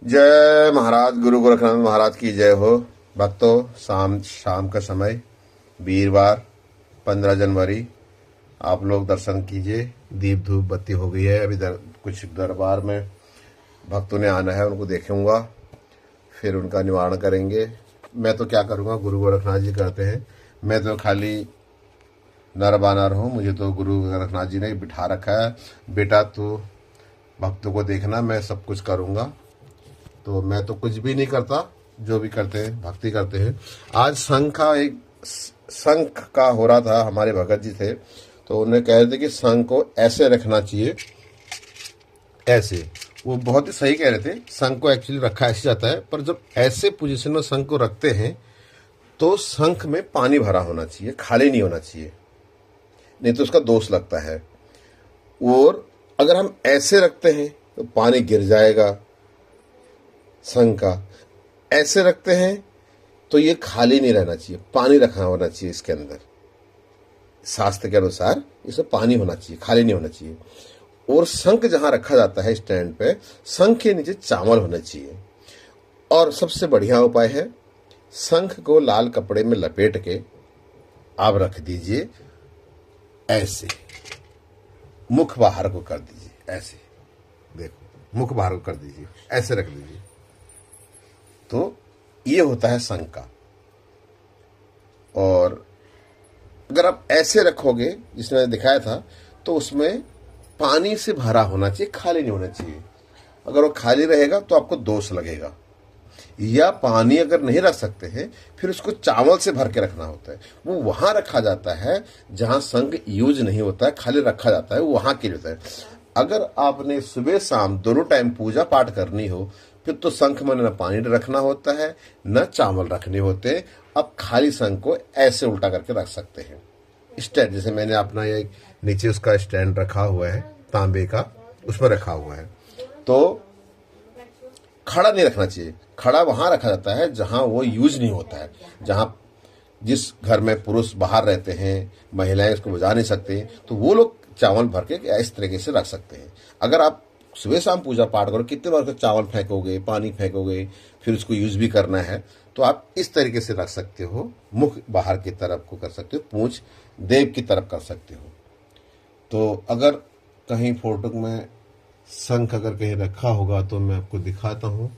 जय महाराज गुरु गोरखनाथ महाराज की जय हो। भक्तों, शाम का समय, वीरवार 15 जनवरी, आप लोग दर्शन कीजिए। दीप धूप बत्ती हो गई है। अभी कुछ दरबार में भक्तों ने आना है, उनको देखूंगा, फिर उनका निवारण करेंगे। मैं तो क्या करूंगा, गुरु गोरखनाथ जी करते हैं। मैं तो खाली नर बानर हूँ। मुझे तो गुरु गोरखनाथ जी ने बिठा रखा है, बेटा तू भक्तों को देखना, मैं सब कुछ करूंगा। तो मैं तो कुछ भी नहीं करता, जो भी करते हैं भक्ति करते हैं। आज शंख का हो रहा था, हमारे भगत जी थे तो उन्हें कह रहे थे कि शंख को ऐसे रखना चाहिए, ऐसे। वो बहुत ही सही कह रहे थे। शंख को एक्चुअली रखा ऐसे जाता है, पर जब ऐसे पोजीशन में शंख को रखते हैं तो शंख में पानी भरा होना चाहिए, खाली नहीं होना चाहिए, नहीं तो उसका दोष लगता है। और अगर हम ऐसे रखते हैं तो पानी गिर जाएगा। शंख का ऐसे रखते हैं तो ये खाली नहीं रहना चाहिए, पानी रखना होना चाहिए इसके अंदर। शास्त्र के अनुसार इसमें पानी होना चाहिए, खाली नहीं होना चाहिए। और शंख जहां रखा जाता है स्टैंड पे, शंख के नीचे चावल होना चाहिए। और सबसे बढ़िया उपाय है, शंख को लाल कपड़े में लपेट के आप रख दीजिए ऐसे, मुख बाहर को कर दीजिए ऐसे। देखो, मुख बाहर को कर दीजिए, ऐसे रख दीजिए। तो ये होता है शंख का। और अगर आप ऐसे रखोगे जिसमें मैंने दिखाया था, तो उसमें पानी से भरा होना चाहिए, खाली नहीं होना चाहिए। अगर वो खाली रहेगा तो आपको दोष लगेगा। या पानी अगर नहीं रख सकते हैं, फिर उसको चावल से भर के रखना होता है। वो वहां रखा जाता है जहां शंख यूज नहीं होता है, खाली रखा जाता है, वो वहां के लिए होता है। अगर आपने सुबह शाम दोनों टाइम पूजा पाठ करनी हो, फिर तो शंख में न पानी रखना होता है, न चावल रखने होते। अब खाली शंख को ऐसे उल्टा करके रख सकते हैं। स्टैंड, जैसे मैंने अपना ये नीचे उसका स्टैंड रखा हुआ है तांबे का, उसमें रखा हुआ है। तो खड़ा नहीं रखना चाहिए। खड़ा वहां रखा जाता है जहां वो यूज नहीं होता है, जहां जिस घर में पुरुष बाहर रहते हैं, महिलाएं उसको बजा नहीं सकते, तो वो लोग चावल भर के इस तरीके से रख सकते हैं। अगर आप सुबह शाम पूजा पाठ करो, कितने बार चावल फेंकोगे, पानी फेंकोगे, फिर उसको यूज भी करना है, तो आप इस तरीके से रख सकते हो। मुख बाहर की तरफ को कर सकते हो, पूंछ देव की तरफ कर सकते हो। तो अगर कहीं फोटो में शंख अगर कहीं रखा होगा तो मैं आपको दिखाता हूँ।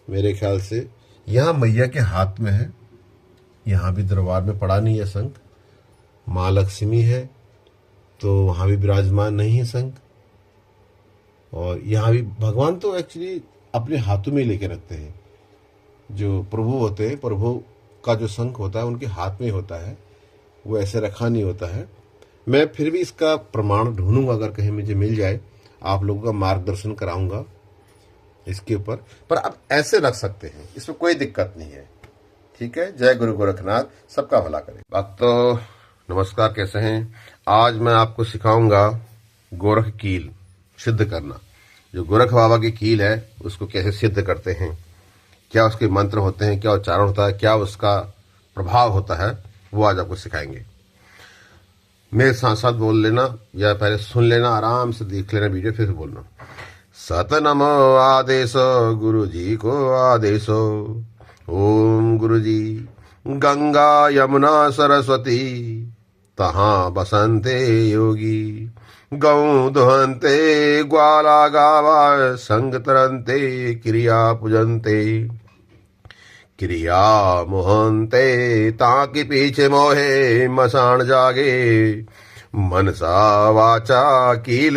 मेरे ख्याल से यहाँ मैया के हाथ में है, यहाँ भी दरबार में पड़ा नहीं है शंख। माँ लक्ष्मी है तो वहाँ भी विराजमान नहीं है शंख। और यहाँ भी भगवान तो एक्चुअली अपने हाथों में लेके रखते हैं। जो प्रभु होते हैं, प्रभु का जो शंख होता है उनके हाथ में होता है, वो ऐसे रखा नहीं होता है। मैं फिर भी इसका प्रमाण ढूंढूंगा, अगर कहीं मुझे मिल जाए, आप लोगों का मार्गदर्शन कराऊंगा इसके ऊपर। पर आप ऐसे रख सकते हैं, इसमें कोई दिक्कत नहीं है। ठीक है। जय गुरु गोरखनाथ, सबका भला करे। भक्तों नमस्कार, कैसे हैं? आज मैं आपको सिखाऊंगा गोरख कील सिद्ध करना। जो गोरख बाबा की कील है उसको कैसे सिद्ध करते हैं, क्या उसके मंत्र होते हैं, क्या उच्चारण होता है, क्या उसका प्रभाव होता है, वो आज आपको सिखाएंगे। मेरे साथ साथ बोल लेना, या पहले सुन लेना, आराम से देख लेना वीडियो, फिर बोलना। सतनम आदेश गुरु जी को आदेश, ओम गुरु जी गंगा यमुना सरस्वती, तहाँ बसंते योगी। गौ दुहंते ग्वाला गावा, संग तरंते क्रिया पूजनते। क्रिया मोहनते ताकि पीछे मोहे मसान जागे। मनसा वाचा कील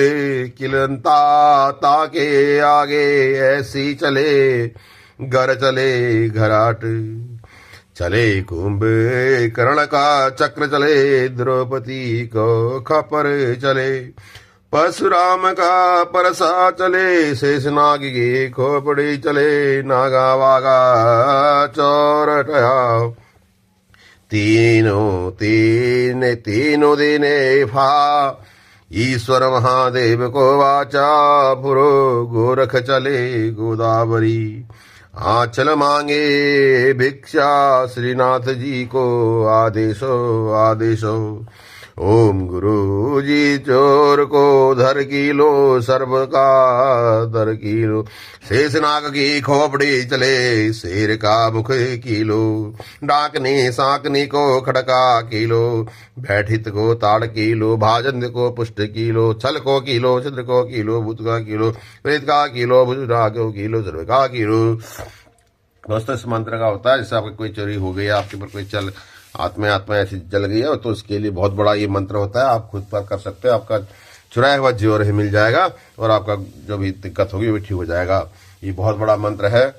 किलंता ताके आगे। ऐसी चले घर चले घराट, चले कुंभ कर्ण का चक्र चले। द्रौपदी को खपर चले, परशुराम का परसा चले। शेषनाग की खोपड़ी चले, नागा वागा चौरटया। तीनों दिने फा, ईश्वर महादेव को वाचा। पुरो गोरख चले गोदावरी, आंचल मांगे भिक्षा। श्रीनाथ जी को आदेशो आदेशो, ओम गुरु जी चोर को धर कीलो, सर्व का दर कीलो, शेषनाग की खोपड़ी चले, शेर का मुख कीलो, डाकनी सांकनी को खड़का कीलो, बैठित को ताड़ कीलो, भाजन को पुष्ट कीलो, छल को कीलो, छिद्र को कीलो, भूत का कीलो, प्रेत का कीलो, भुजरा को कीलो, सर्व का कीलो। दोस्तों इस मंत्र का होता है जैसे आपकी कोई चोरी हो गई है, आपके ऊपर कोई चल आत्मा ऐसी जल गई है, तो उसके लिए बहुत बड़ा ये मंत्र होता है। आप खुद पर कर सकते हो, आपका चुराया हुआ जीवन ही मिल जाएगा और आपका जो भी दिक्कत होगी वो ठीक हो जाएगा। ये बहुत बड़ा मंत्र है।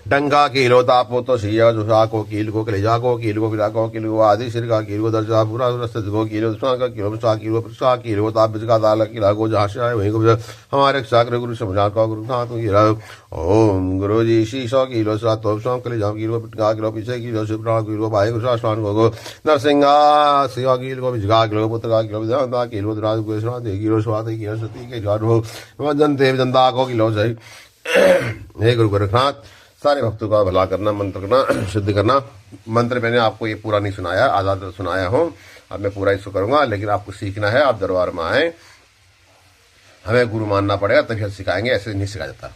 डंगा कीलो तापो तो सिया जुसा को कील को कलेजा को कील को पिला को कील को आदि सिर का कील को दर्जा पूरा रस्ते को कीलो दुश्मन का कीलो सा कीलो ताप बिजका दाल किला को जहाँ से आए वहीं को हमारे सागर गुरु समझा का गुरु था तो गिरा। ओम गुरु जी शीशो कीलो सा तो सौ कलेजा कीलो पिटका कीलो पीछे कीलो शिवरा कीलो भाई को शास्त्रान को नरसिंहा शिवा कील को बिजका कीलो पुत्र का कीलो विधान कीलो राज को कीलो स्वाद कीलो सती के जानो जनते जनता को कीलो सही। हे गुरु गोरखनाथ सारे भक्तों का भला करना, मंत्र करना, सिद्ध करना। मंत्र मैंने आपको ये पूरा नहीं सुनाया, आधा सुनाया हूँ, अब मैं पूरा इसको करूंगा, लेकिन आपको सीखना है। आप दरबार में आए, हमें गुरु मानना पड़ेगा तभी हम सिखाएंगे, ऐसे नहीं सिखाया जाता।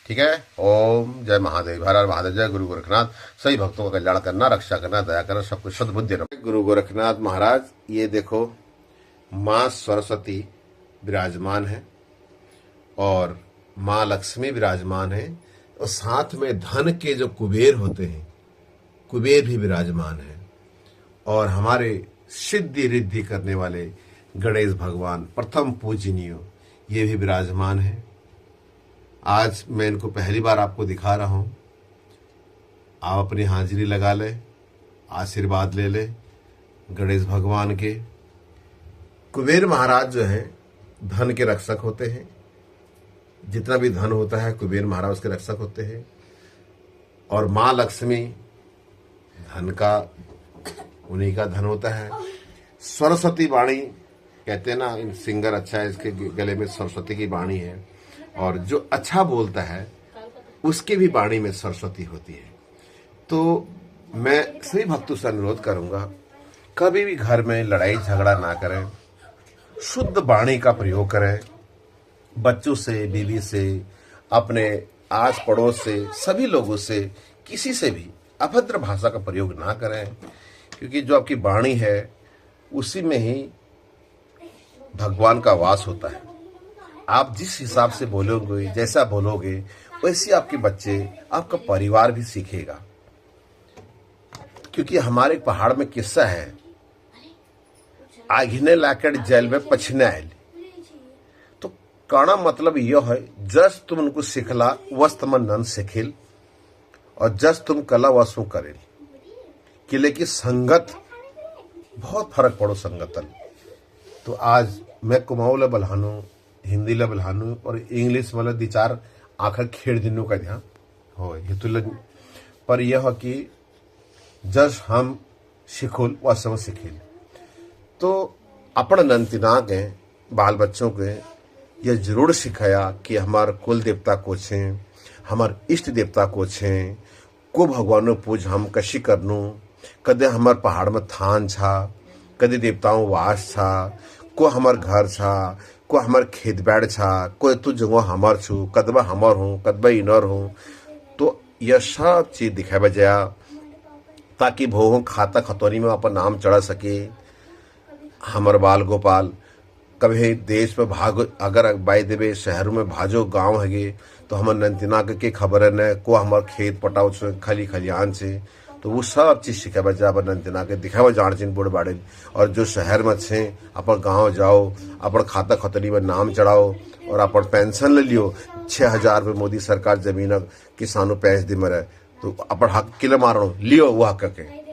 ठीक है। ओम जय महादेव, हर हर महादेव, जय गुरु गोरखनाथ। सही भक्तों का कल्याण करना, रक्षा करना, दया करना, सबको सद्बुद्धि देना। गुरु गोरखनाथ महाराज, ये देखो माँ सरस्वती विराजमान है और माँ लक्ष्मी विराजमान है और साथ में धन के जो कुबेर होते हैं, कुबेर भी विराजमान है और हमारे सिद्धि रिद्धि करने वाले गणेश भगवान प्रथम पूजनीय ये भी विराजमान है। आज मैं इनको पहली बार आपको दिखा रहा हूं। आप अपनी हाजिरी लगा ले, आशीर्वाद ले ले गणेश भगवान के। कुबेर महाराज जो है धन के रक्षक होते हैं, जितना भी धन होता है कुबेर महाराज उसके रक्षक होते हैं। और माँ लक्ष्मी धन का, उन्हीं का धन होता है। सरस्वती वाणी कहते हैं ना, इन सिंगर अच्छा है, इसके गले में सरस्वती की वाणी है और जो अच्छा बोलता है उसके भी वाणी में सरस्वती होती है। तो मैं सभी भक्तों से अनुरोध करूंगा, कभी भी घर में लड़ाई झगड़ा ना करें, शुद्ध वाणी का प्रयोग करें। बच्चों से, बीवी से, अपने आस पड़ोस से, सभी लोगों से, किसी से भी अभद्र भाषा का प्रयोग ना करें, क्योंकि जो आपकी वाणी है उसी में ही भगवान का वास होता है। आप जिस हिसाब से बोलोगे, जैसा बोलोगे, वैसे आपके बच्चे, आपका परिवार भी सीखेगा। क्योंकि हमारे पहाड़ में किस्सा है, आघिने लाकड़ जेल में पछने आयल। तो काना मतलब यह है, जस तुम उनको सिखला वस तुम नन सिखिल और जस तुम कला वसु करेल। किले की संगत बहुत फर्क पड़ो संगतन। तो आज मैं कुमाऊं ला बलहानू, हिंदी ला बलहानू और इंग्लिश मतलब 2-4 आखिर खेड़ दिनों का ध्यान हो ये तो पर यह कि जस हम सिखुल व सब सिखिल। तो अपन नंतिना के बाल बच्चों के यह जरूर सिखाया कि हमार कुल देवता को छे, हमार इष्ट देवता को छे, को भगवानों पूज हम कशी करनू। कदे हमार पहाड़ में थान छा, कदे देवताओं वास छा, को हमार घर छा, को हमार खेत बैठ छा, को तू जगह हमार छू, कदबा हमार हूँ, कदबा इनर हूँ। तो यह सब चीज दिखाए बजाया ताकि भोग खाता खतौनी में अपन नाम चढ़ा सके। हमर बाल गोपाल कभी देश में भाग, अगर बाई देवे शहरों में भाजो गांव है तो हमर नंतिना के खबर है न, को हमार खेत पटाओ खाली खलियान से। तो वो सब चीज सिखे बच्चा अपन नंतिना के दिखावा जान चिन बुढ़ बाड़े। और जो शहर में छे अपन गांव जाओ, अपन खाता खतरी में नाम चढ़ाओ और अपन पेंशन ले लियो। 6,000 रुपये मोदी सरकार जमीन किसानों पैंस दी मरे, तो अपन हक किले मारो लियो वो हक के।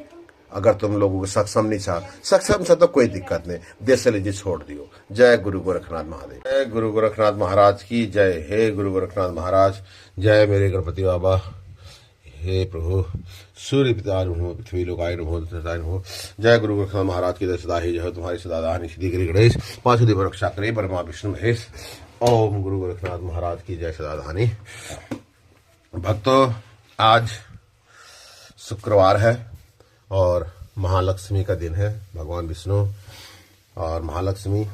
अगर तुम लोगों को सक्षम नहीं छा, सक्षम से तो कोई दिक्कत नहीं, देश लीजिए छोड़ दियो। जय गुरु गोरखनाथ महादेव, जय गुरु गोरखनाथ महाराज की जय। हे गुरु गोरखनाथ महाराज, जय मेरे गणपति बाबा। हे प्रभु सूर्य पिता हो, पृथ्वी लोकाय हो। जय गुरु गोरखनाथ महाराज की जय। सदा ही जय तुम्हारी सदा दानी सिद्धि करी गणेश, 5 देव रक्षा करे ब्रह्मा विष्णु महेश। ओम गुरु गोरखनाथ महाराज की जय। सदा धानी भक्तों, आज शुक्रवार है और महालक्ष्मी का दिन है। भगवान विष्णु और महालक्ष्मी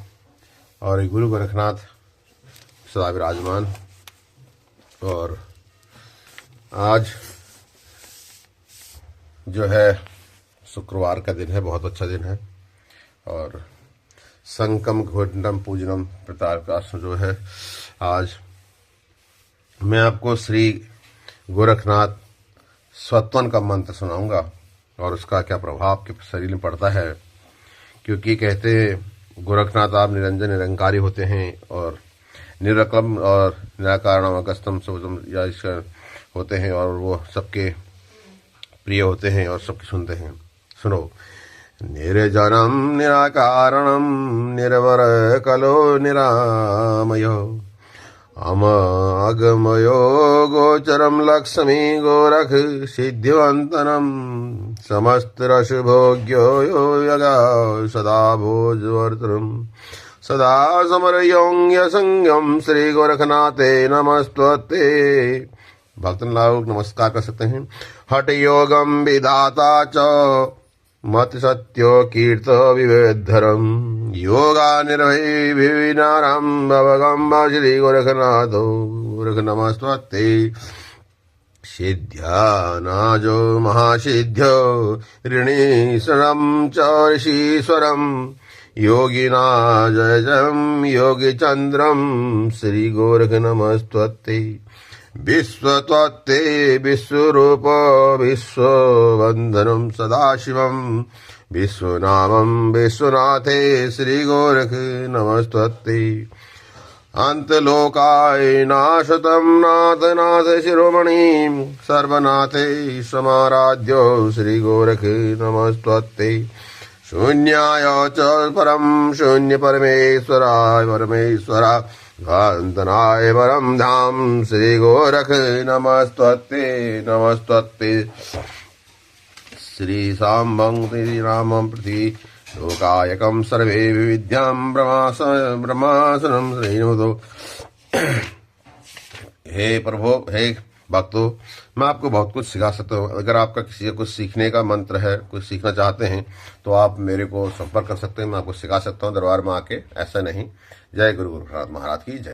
और गुरु गोरखनाथ सदा विराजमान। और आज जो है शुक्रवार का दिन है, बहुत अच्छा दिन है। और संकम घोटनम पूजनम प्रताप जो है, आज मैं आपको श्री गोरखनाथ स्वत्वन का मंत्र सुनाऊंगा और उसका क्या प्रभाव आपके शरीर में पड़ता है। क्योंकि कहते हैं गोरखनाथ आप निरंजन निरंकारी होते हैं और निरकम और निराकारणम अगस्तम सोजम या ईश्वर होते हैं और वो सबके प्रिय होते हैं और सबके सुनते हैं। सुनो। निर्जनम निराकारणम निर्वर कलो निरामयो अगमयो गोचरम लक्ष्मी गोरख सिद्धिवंतनम समस्त रस भोग्यो यो यगा सदा भोजवर्तनम सदा समरयोंग्य संयम श्री गोरखनाथे नमस्ते। भक्तन लोग नमस्कार कर सकते हैं। हठ योगम विधाता च मत सत्यो कीर्त विवेधरम योगा निर्भय विनारम भवगम श्री गोरखनाथो गोरख नमस्ते। सिद्ध्यानाजो महासिद्ध्यो ऋणीश्वरम च ऋषीश्वरम योगिना जय जयम योगी चंद्रम श्री गोरख नमस्ते। विश्वत्वत्ते विश्वरूप विश्ववंदनम सदाशिवम विश्वनामम विश्वनाथे श्री गोरख नमस्ते। अंतलोकाय नाशतम नाथ नाथ शिरोमणि सर्वनाथे समाराध्यो श्री गोरख नमस्ते। शून्याय च परम शून्य परमेश्वराय परमेश्वरा कांतनाय परम धाम श्री गोरख नमस्ते नमस्ते। श्री सांबं श्री रामं प्रति लोकायकं सर्वे विद्यां ब्रह्मासनं श्री नमो। हे प्रभु, हे भक्तों, मैं आपको बहुत कुछ सिखा सकता हूँ। अगर आपका किसी को कुछ सीखने का मंत्र है, कुछ सीखना चाहते हैं, तो आप मेरे को संपर्क कर सकते हैं। मैं आपको सिखा सकता हूँ दरबार में आके, ऐसा नहीं। जय गुरु गोरखनाथ महाराज की जय।